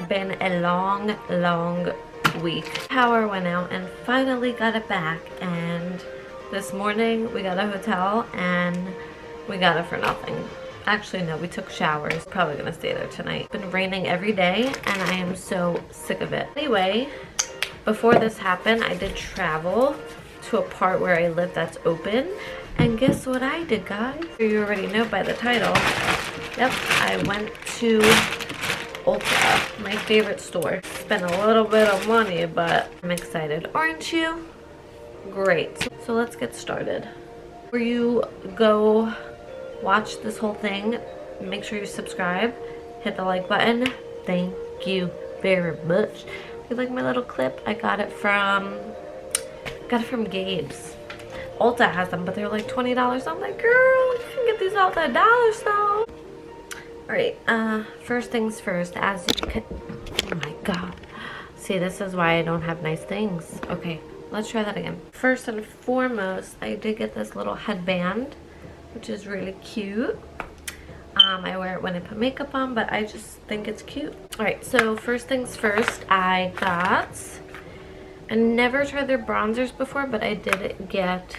been a long week. Power went out and finally got it back, and this morning we got a hotel and we got it for nothing. Actually, no, we took showers. Probably gonna stay there tonight. It's been raining every day and I am so sick of it. Anyway, before this happened, I did travel to a part where I live that's open. And guess what I did, guys? You already know by the title. Yep, I went to Ulta, my favorite store. Spent a little bit of money, but I'm excited. Aren't you? Great. So let's get started. Before you go watch this whole thing, make sure you subscribe, hit the like button. Thank you very much. You like my little clip? I got it from Gabe's. Ulta has them, but they're like $20. I'm like, girl, you can get these all at dollar store. Alright, first things first, as you can, oh my god. See, this is why I don't have nice things. Okay, let's try that again. First and foremost, I did get this little headband, which is really cute. I wear it when I put makeup on, but I just think it's cute. Alright, so first things first, I never tried their bronzers before, but I did get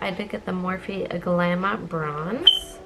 the Morphe Glamour Bronze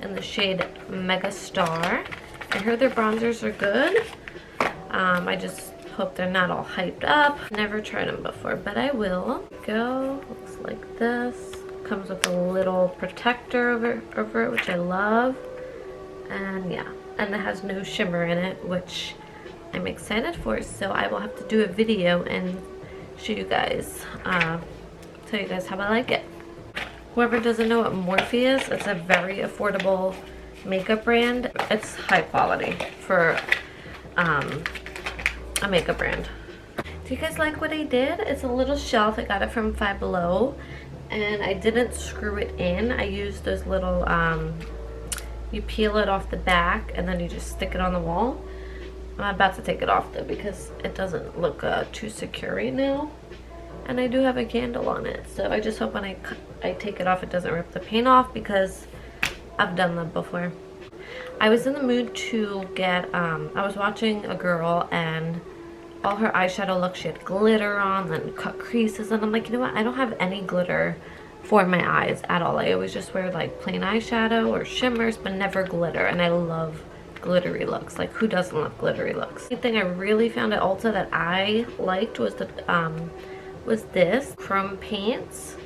in the shade MegaStar. I heard their bronzers are good. I just hope they're not all hyped up. Never tried them before, but I will. Go, looks like this. Comes with a little protector over it, which I love. And yeah, and it has no shimmer in it, which I'm excited for. So I will have to do a video and show you guys, tell you guys how I like it. Whoever doesn't know what Morphe is, it's a very affordable makeup brand. It's high quality for a makeup brand. Do you guys like what I did? It's a little shelf. I got it from Five Below, and I didn't screw it in. I used those little, you peel it off the back and then you just stick it on the wall. I'm about to take it off though because it doesn't look too secure right now. And I do have a candle on it, so I just hope when I take it off it doesn't rip the paint off, because I've done that before. I was in the mood to get, I was watching a girl and all her eyeshadow look, she had glitter on and cut creases, and I'm like, you know what, I don't have any glitter for my eyes at all. I always just wear like plain eyeshadow or shimmers, but never glitter, and I love glittery looks. Like, who doesn't love glittery looks? The thing I really found at Ulta that I liked was this Chrome Paint,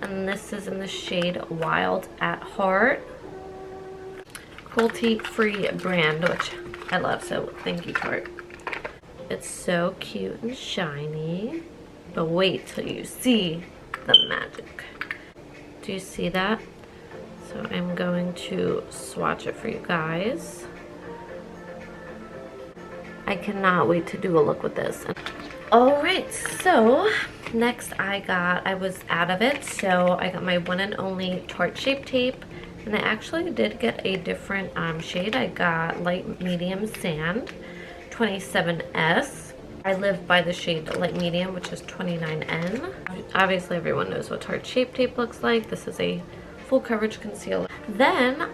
and this is in the shade Wild at Heart. Cruelty-free brand, which I love, so thank you, Tarte. It's so cute and shiny, but wait till you see the magic. Do you see that? So I'm going to swatch it for you guys. I cannot wait to do a look with this. Alright, so next I was out of it, so I got my one and only Tarte Shape Tape, and I actually did get a different shade. I got Light Medium Sand 27S. I live by the shade Light Medium, which is 29N. Obviously everyone knows what Tarte Shape Tape looks like. This is a full coverage concealer. Then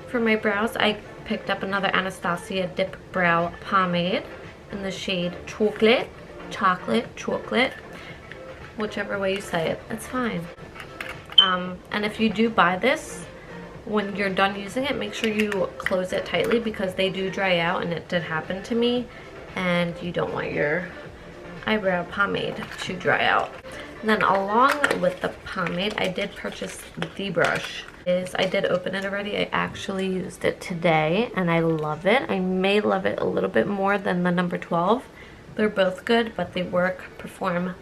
for my brows, I picked up another Anastasia Dip Brow Pomade in the shade Chocolate, whichever way you say it, it's fine. And if you do buy this, when you're done using it, make sure you close it tightly, because they do dry out, and it did happen to me, and you don't want your eyebrow pomade to dry out. And then along with the pomade, I did purchase the brush. I did open it already. I actually used it today and I love it. I may love it a little bit more than the number 12. They're both good, but they perform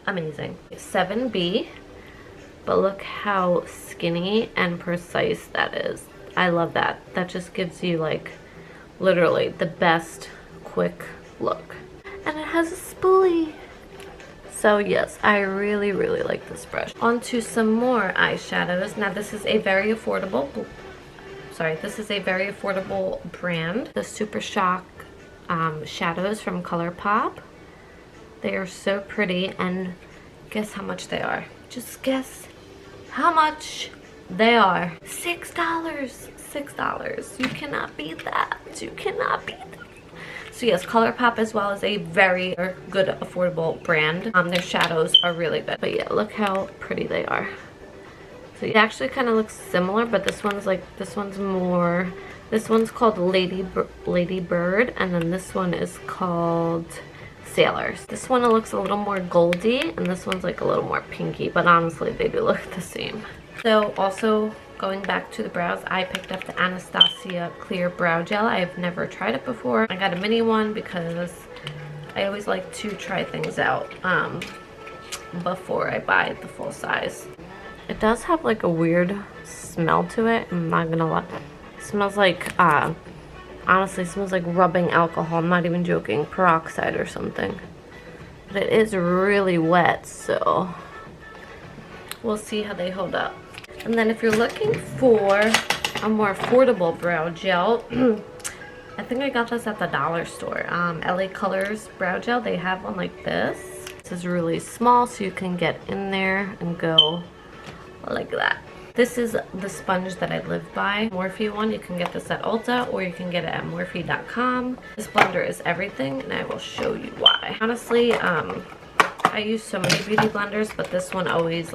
amazing. 7B, but look how skinny and precise that is. I love that. That just gives you like literally the best quick look. And it has a spoolie. So yes, I really like this brush. On to some more eyeshadows. Now this is a very affordable brand. The Super Shock shadows from Colourpop. They are so pretty, and guess how much they are? Just guess how much? They are $6. $6. You cannot beat that. You cannot beat that. So yes, ColourPop as well is a very good affordable brand. Their shadows are really good. But yeah, look how pretty they are. So it actually kind of looks similar, but this one's more, this one's called Lady Bird, and then this one is called Sailors. This one looks a little more goldy, and this one's like a little more pinky, but honestly they do look the same. So also going back to the brows, I picked up the Anastasia Clear Brow Gel. I've never tried it before. I got a mini one because I always like to try things out before I buy the full size. It does have like a weird smell to it, I'm not gonna lie. It smells like, honestly it smells like rubbing alcohol, I'm not even joking, peroxide or something. But it is really wet, so we'll see how they hold up. And then if you're looking for a more affordable brow gel, I think I got this at the dollar store. LA Colors Brow Gel, they have one like this. This is really small, so you can get in there and go like that. This is the sponge that I live by. Morphe one, you can get this at Ulta or you can get it at morphe.com. This blender is everything, and I will show you why. Honestly, I use so many beauty blenders, but this one always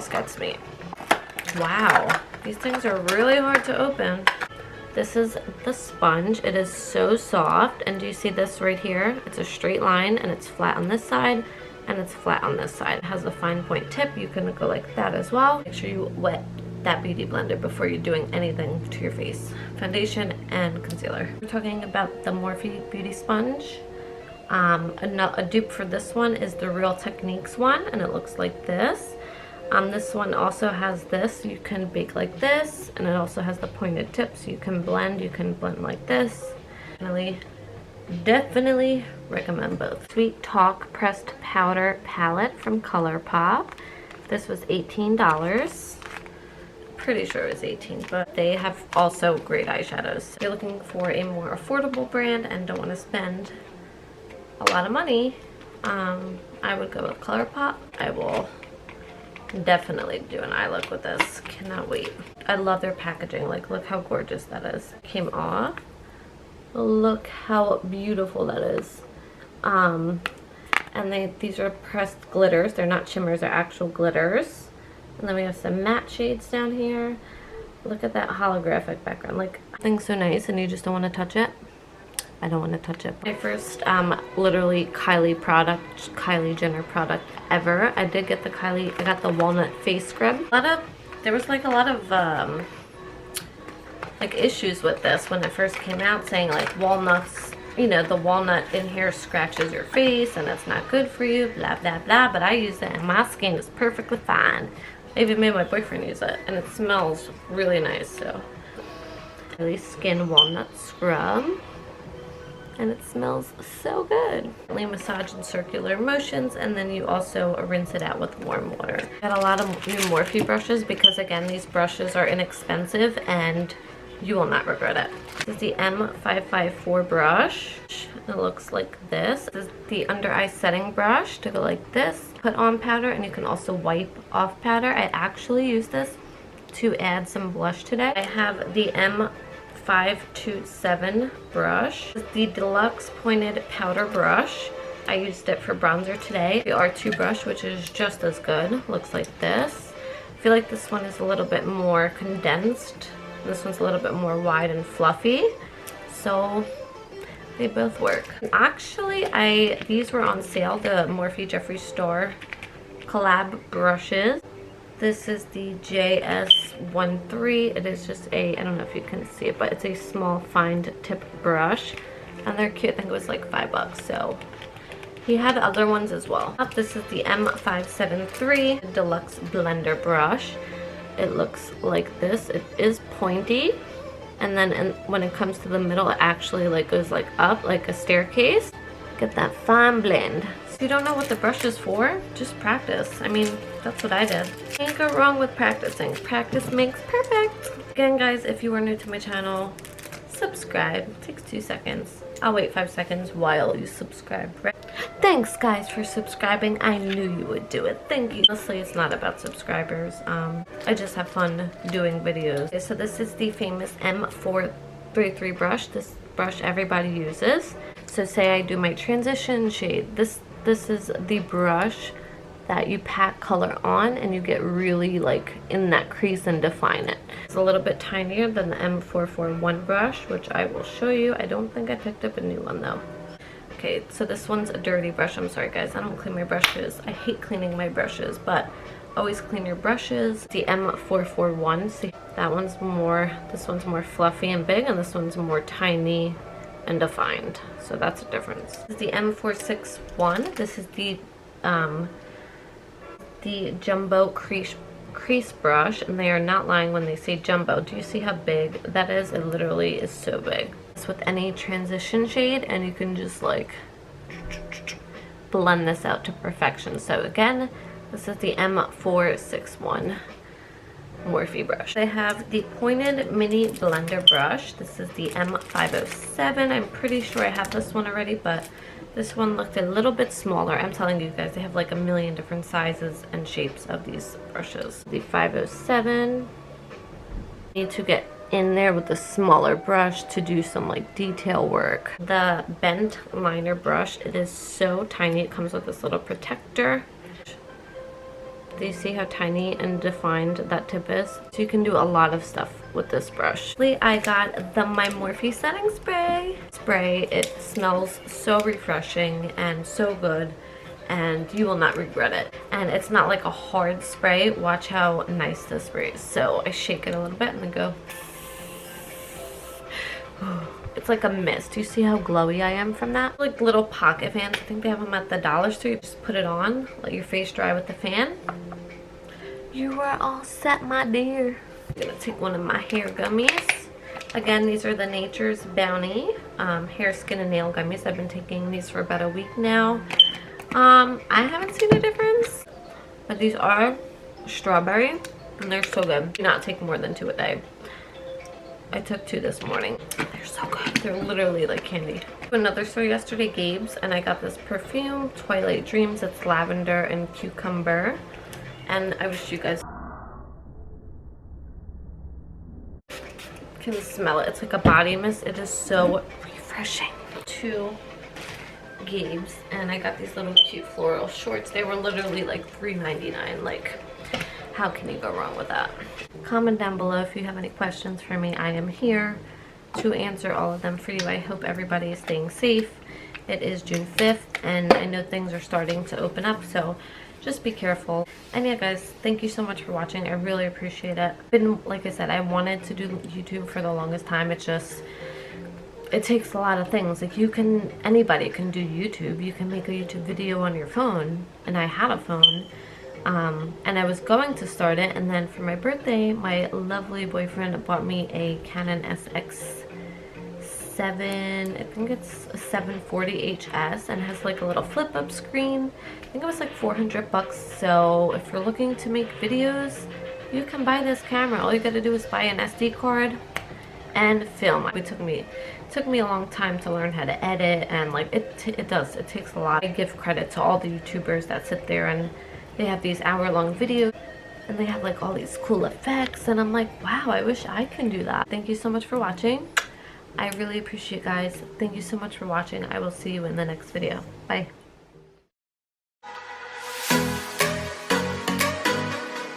gets me. Wow, these things are really hard to open. This is the sponge. It is so soft, and do you see this right here? It's a straight line, and it's flat on this side, and it's flat on this side. It has a fine point tip. You can go like that as well. Make sure you wet that beauty blender before you're doing anything to your face. Foundation and concealer. We're talking about the Morphe Beauty Sponge. A dupe for this one is the Real Techniques one, and it looks like this. This one also has this. You can bake like this, and it also has the pointed tip, so you can blend like this. Definitely recommend both. Sweet Talk Pressed Powder Palette from ColourPop. This was $18. Pretty sure it was 18, but they have also great eyeshadows. If you're looking for a more affordable brand and don't want to spend a lot of money, I would go with ColourPop. I will definitely do an eye look with this. Cannot wait. I love their packaging. Like, look how gorgeous that is. Came off. Look how beautiful that is. And these are pressed glitters. They're not shimmers, they're actual glitters. And then we have some matte shades down here. Look at that holographic background. Like, thing's so nice and you just don't want to touch it. I don't want to touch it. My first literally Kylie Jenner product ever. I did get I got the walnut face scrub. There was like a lot of like issues with this when it first came out, saying like walnuts, you know, the walnut in here scratches your face and it's not good for you, blah blah blah. But I use it and my skin is perfectly fine. I even made my boyfriend use it and it smells really nice. So Kylieskin walnut scrub, and it smells so good. Massage in circular motions, and then you also rinse it out with warm water. Got a lot of new Morphe brushes because again, these brushes are inexpensive and you will not regret it. This is the M554 brush. It looks like this. This is the under eye setting brush to go like this. Put on powder, and you can also wipe off powder. I actually use this to add some blush today. I have the M527 brush. This is the deluxe pointed powder brush. I used it for bronzer today. The R2 brush, which is just as good. Looks like this. I feel like this one is a little bit more condensed. This one's a little bit more wide and fluffy, so they both work. Actually, these were on sale, the Morphe Jeffree Star collab brushes. This is the JS13. It is just I don't know if you can see it, but it's a small fine tip brush, and they're cute. I think it was like $5, so he had other ones as well. This is the M573 deluxe blender brush. It looks like this. It is pointy, and then when it comes to the middle, it actually like goes like up like a staircase. Get that fine blend. If you don't know what the brush is for, just practice. I mean, that's what I did. Can't go wrong with practicing. Practice makes perfect. Again, guys, if you are new to my channel, subscribe. It takes 2 seconds. I'll wait 5 seconds while you subscribe. Thanks guys for subscribing. I knew you would do it. Thank you. Honestly, it's not about subscribers. I just have fun doing videos. Okay, so this is the famous M433 brush. This brush everybody uses. So say I do my transition shade. This is the brush that you pack color on and you get really like in that crease and define it. It's a little bit tinier than the M441 brush, which I will show you. I don't think I picked up a new one though. Okay, so this one's a dirty brush. I'm sorry guys, I don't clean my brushes. I hate cleaning my brushes, but always clean your brushes. The M441, see that one's more, this one's more fluffy and big, and this one's more tiny and defined. So that's a difference. This is the M461. This is the jumbo crease brush, and they are not lying when they say jumbo. Do you see how big that is? It literally is so big. It's with any transition shade, and you can just like blend this out to perfection. So again, this is the M461 Morphe brush. They have the pointed mini blender brush. This is the M507. I'm pretty sure I have this one already, but this one looked a little bit smaller. I'm telling you guys, they have like a million different sizes and shapes of these brushes. The 507. Need to get in there with a smaller brush to do some like detail work. The bent liner brush, it is so tiny. It comes with this little protector. Do you see how tiny and defined that tip is? So you can do a lot of stuff with this brush. I got my Morphe setting spray. It smells so refreshing and so good, and you will not regret it. And it's not like a hard spray. Watch how nice this spray is. So I shake it a little bit and then go. It's like a mist. Do you see how glowy I am from that? Like little pocket fans. I think they have them at the dollar store. You just put it on, let your face dry with the fan. You are all set, my dear. I'm gonna take one of my hair gummies. Again, these are the Nature's Bounty hair, skin, and nail gummies. I've been taking these for about a week now. I haven't seen a difference, but these are strawberry and they're so good. Do not take more than 2 a day. I took 2 this morning. They're so good. They're literally like candy. Another store yesterday, Gabe's, and I got this perfume, Twilight Dreams. It's lavender and cucumber. And I wish you guys can smell it. It's like a body mist. It is so refreshing. 2 Gabe's, and I got these little cute floral shorts. They were literally like $3.99. Like, how can you go wrong with that? Comment down below if you have any questions for me. I am here to answer all of them for you. I hope everybody is staying safe. It is June 5th, and I know things are starting to open up, so just be careful. And yeah guys, thank you so much for watching. I really appreciate it. Like I said, I wanted to do YouTube for the longest time. It takes a lot of things. Like anybody can do YouTube. You can make a YouTube video on your phone, and I had a phone. And I was going to start it, and then for my birthday, my lovely boyfriend bought me a Canon SX7, I think it's a 740 HS, and has like a little flip-up screen. I think it was like 400 bucks. So if you're looking to make videos, you can buy this camera. All you gotta do is buy an SD card and film. It took me a long time to learn how to edit, and like it takes a lot. I give credit to all the YouTubers that sit there and they have these hour-long videos, and they have like all these cool effects, and I'm like, wow, I wish I can do that. Thank you so much for watching. I really appreciate you guys. Thank you so much for watching. I will see you in the next video. Bye.